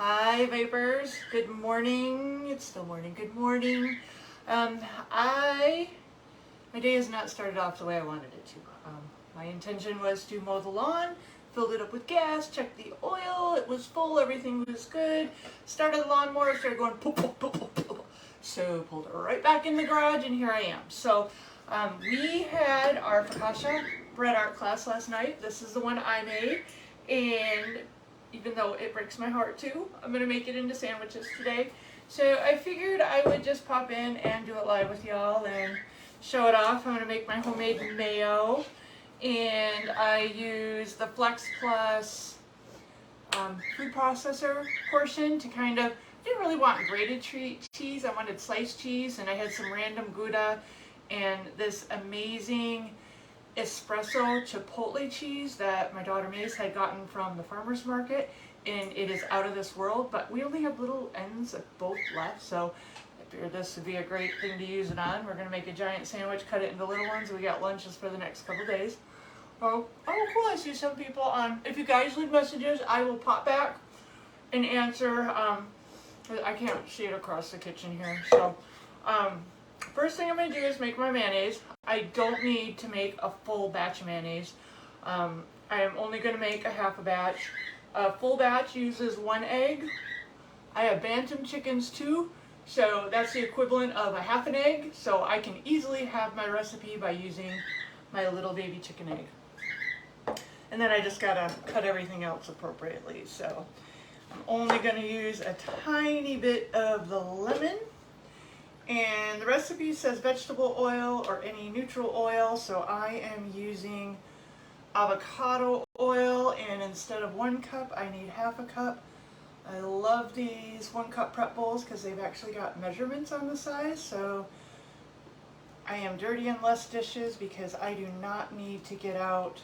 Hi, Vipers. Good morning. It's still morning. Good morning. My day has not started off the way I wanted it to. My intention was to mow the lawn, filled it up with gas, checked the oil, it was full, everything was good. Started the lawnmower, started going poop, poop, poop, poop, poop. So pulled it right back in the garage, and here I am. So we had our Focaccia bread art class last night. This is the one I made, and even though it breaks my heart too, I'm gonna make it into sandwiches today. So I figured I would just pop in and do it live with y'all and show it off. I'm gonna make my homemade mayo, and I use the Flex Plus food processor portion to kind of, I didn't really want grated cheese, I wanted sliced cheese, and I had some random Gouda and this amazing espresso chipotle cheese that my daughter Mace had gotten from the farmer's market, and it is out of this world, but we only have little ends of both left, so I figured this would be a great thing to use it on. We're going to make a giant sandwich, cut it into little ones, and we got lunches for the next couple days. Oh cool, I see some people on. If you guys leave messages, I will pop back and answer. I can't see it across the kitchen here, so first thing I'm going to do is make my mayonnaise. I don't need to make a full batch of mayonnaise. I am only going to make a half a batch. A full batch uses 1 egg. I have bantam chickens too, so that's the equivalent of a half an egg. So I can easily have my recipe by using my little baby chicken egg. And then I just got to cut everything else appropriately. So I'm only going to use a tiny bit of the lemon. And the recipe says vegetable oil or any neutral oil, so I am using avocado oil, and instead of 1 cup, I need half a cup. I love these 1 cup prep bowls because they've actually got measurements on the size, so I am dirtying less dishes because I do not need to get out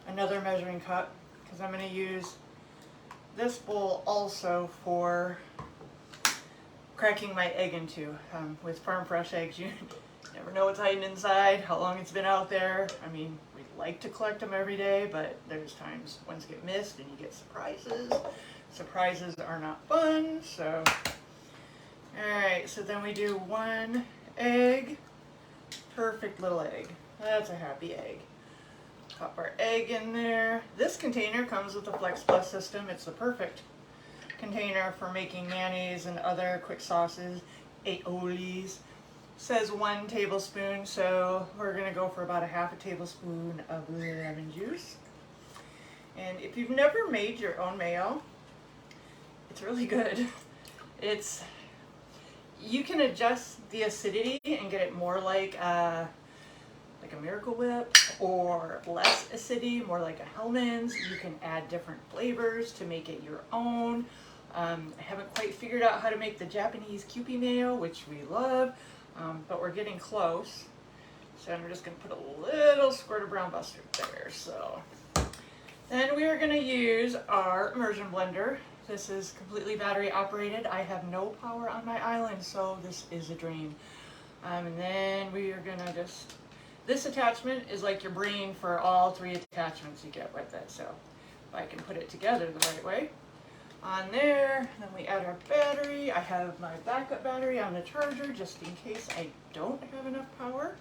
another measuring cup, because I'm going to use this bowl also for cracking my egg into. With farm fresh eggs, you never know what's hiding inside, how long it's been out there. I mean, we like to collect them every day, but there's times ones get missed and you get surprises. Surprises are not fun, so. Alright, so then we do 1 egg. Perfect little egg. That's a happy egg. Pop our egg in there. This container comes with the Flex Plus system. It's the perfect container for making mayonnaise and other quick sauces, aiolis. Says 1 tablespoon, so we're going to go for about a half a tablespoon of lemon juice. And if you've never made your own mayo, it's really good. You can adjust the acidity and get it more like a Miracle Whip, or less acidity, more like a Hellmann's. You can add different flavors to make it your own. I haven't quite figured out how to make the Japanese Kewpie mayo, which we love, but we're getting close. So I'm just going to put a little squirt of brown mustard there. So then we are going to use our immersion blender. This is completely battery operated. I have no power on my island, so this is a dream. And then we are going to just, this attachment is like your brain for all 3 attachments you get with it. So if I can put it together the right way. On there, then we add our battery. I have my backup battery on the charger just in case I don't have enough power.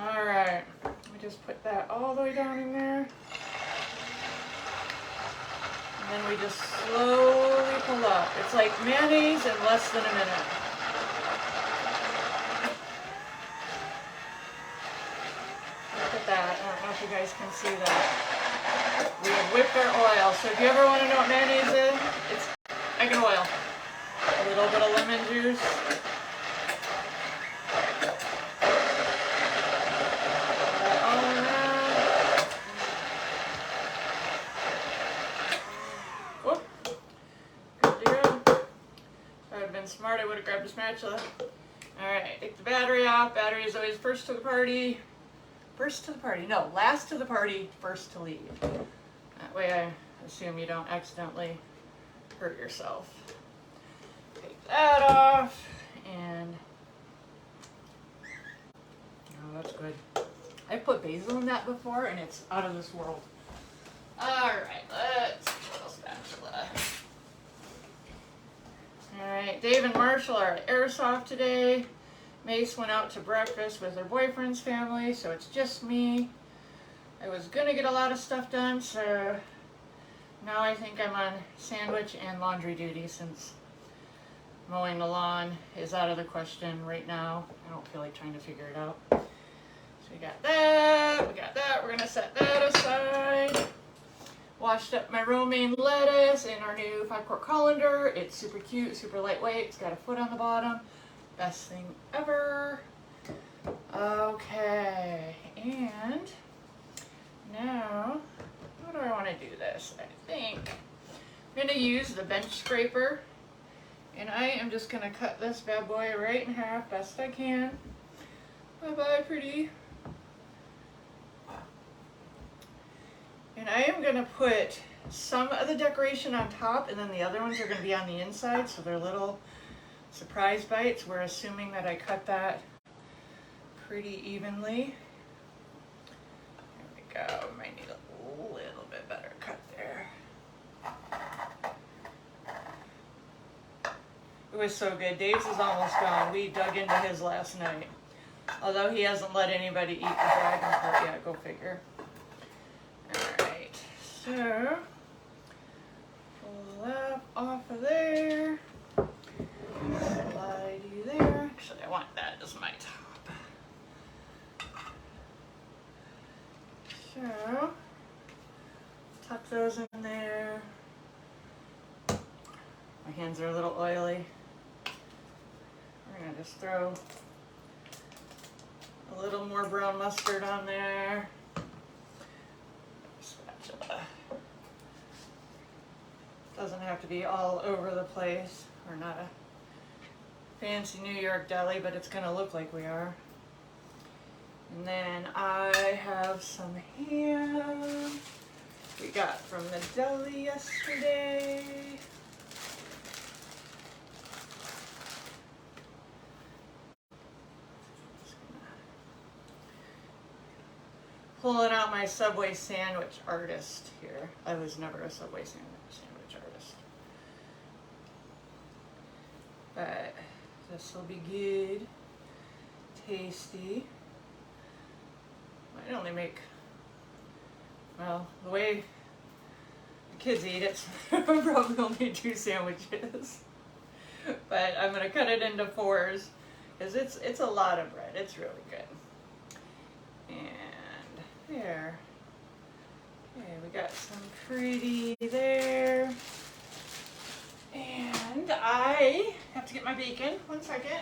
Alright, we just put that all the way down in there. And then we just slowly pull up. It's like mayonnaise in less than a minute. Look at that. I don't know if you guys can see that. We have whipped our oil. So if you ever want to know what mayonnaise is, it's egg and oil. A little bit of lemon juice. All around. Whoop. Good to go. If I would have been smart, I would have grabbed a spatula. Alright, take the battery off. Battery is always first to the party. First to the party. No, last to the party, first to leave. That way I assume you don't accidentally hurt yourself. Take that off, and oh, that's good. I put basil in that before, and it's out of this world. Alright, let's get a spatula. Dave and Marshall are at Airsoft today. Mace went out to breakfast with her boyfriend's family, so it's just me. I was gonna get a lot of stuff done, so now I think I'm on sandwich and laundry duty since mowing the lawn is out of the question right now. I don't feel like trying to figure it out. So we got that, we're gonna set that aside. Washed up my romaine lettuce in our new 5-quart colander. It's super cute, super lightweight. It's got a foot on the bottom. Best thing ever. Okay, and now, how do I want to do this? I think I'm going to use the bench scraper, and I am just going to cut this bad boy right in half best I can. Bye-bye, pretty. And I am going to put some of the decoration on top, and then the other ones are going to be on the inside, so they're little surprise bites. We're assuming that I cut that pretty evenly. There we go. Might need a little bit better cut there. It was so good. Dave's is almost gone. We dug into his last night. Although he hasn't let anybody eat the dragon part yet. Go figure. Alright. So, pull that off of there. Slide you there. Actually, I want that as my top. So, tuck those in there. My hands are a little oily. We're going to just throw a little more brown mustard on there. Spatula. Doesn't have to be all over the place. We're not a fancy New York deli, but it's going to look like we are. And then I have some ham we got from the deli yesterday. Pulling out my Subway sandwich artist here. I was never a Subway sandwich artist. But this will be good, tasty. I only make, well, the way the kids eat it, probably only 2 sandwiches. But I'm gonna cut it into 4s because it's a lot of bread. It's really good. And there. Okay, we got some pretty there. And I have to get my bacon. 1 second.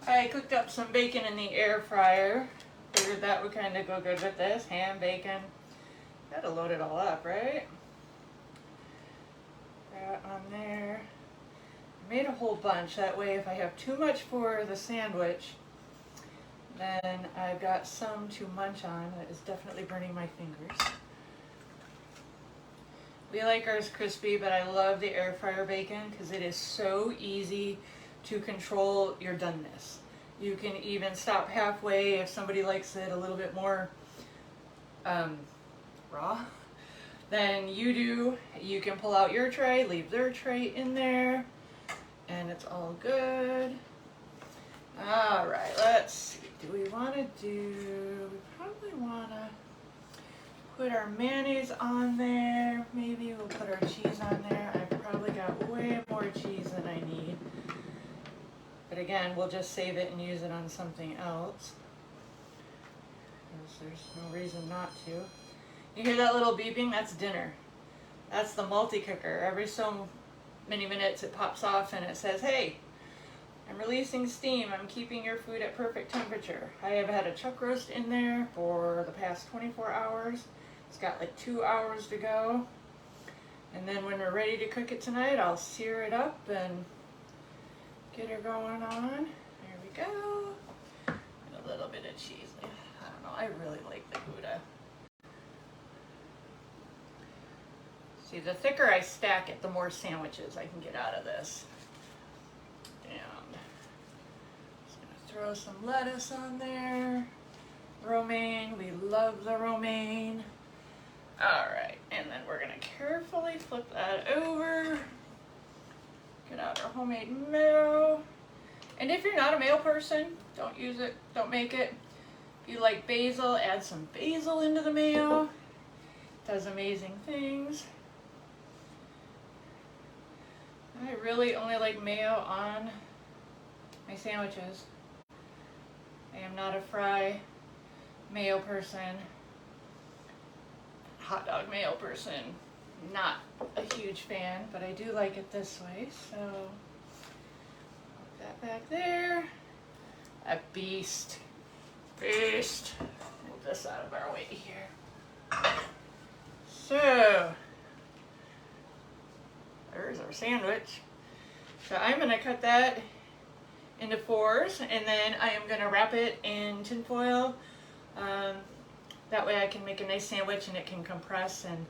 I cooked up some bacon in the air fryer. Figured that would kind of go good with this. Ham, bacon. Gotta load it all up, right? That on there. I made a whole bunch. That way if I have too much for the sandwich, then I've got some to munch on. That is definitely burning my fingers. We like ours crispy, but I love the air fryer bacon because it is so easy to control your doneness. You can even stop halfway if somebody likes it a little bit more raw than you do. You can pull out your tray, leave their tray in there, and it's all good. All right, let's see. Do we want to do, we probably want to put our mayonnaise on there. Maybe we'll put our cheese on there. I've probably got way more cheese than I need. But again, we'll just save it and use it on something else. Because there's no reason not to. You hear that little beeping? That's dinner. That's the multi-cooker. Every so many minutes it pops off and it says, hey, I'm releasing steam. I'm keeping your food at perfect temperature. I have had a chuck roast in there for the past 24 hours. It's got like 2 hours to go. And then when we're ready to cook it tonight, I'll sear it up and get her going on. There we go. And a little bit of cheese. I don't know. I really like the Gouda. See, the thicker I stack it, the more sandwiches I can get out of this. And just gonna throw some lettuce on there. Romaine, we love the romaine. All right, and then we're gonna carefully flip that over. Get out our homemade mayo. And if you're not a mayo person, don't use it, don't make it. If you like basil, add some basil into the mayo. It does amazing things. I really only like mayo on my sandwiches. I am not a fry mayo person. Hot dog mayo person. Not a huge fan, but I do like it this way, so put that back there. A beast. Beast. Move this out of our way here. So, there's our sandwich. So I'm gonna cut that into fours, and then I am gonna wrap it in tin foil. That way I can make a nice sandwich and it can compress and,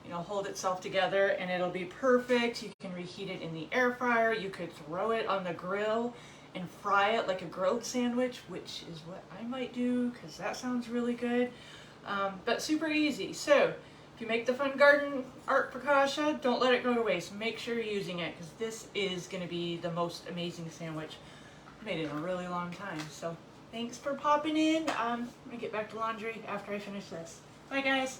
you know, hold itself together, and it'll be perfect. You can reheat it in the air fryer. You could throw it on the grill and fry it like a grilled sandwich, which is what I might do because that sounds really good. But super easy. So if you make the fun garden art focaccia, don't let it go to waste. Make sure you're using it because this is going to be the most amazing sandwich I've made in a really long time. So thanks for popping in. I'm going to get back to laundry after I finish this. Bye guys.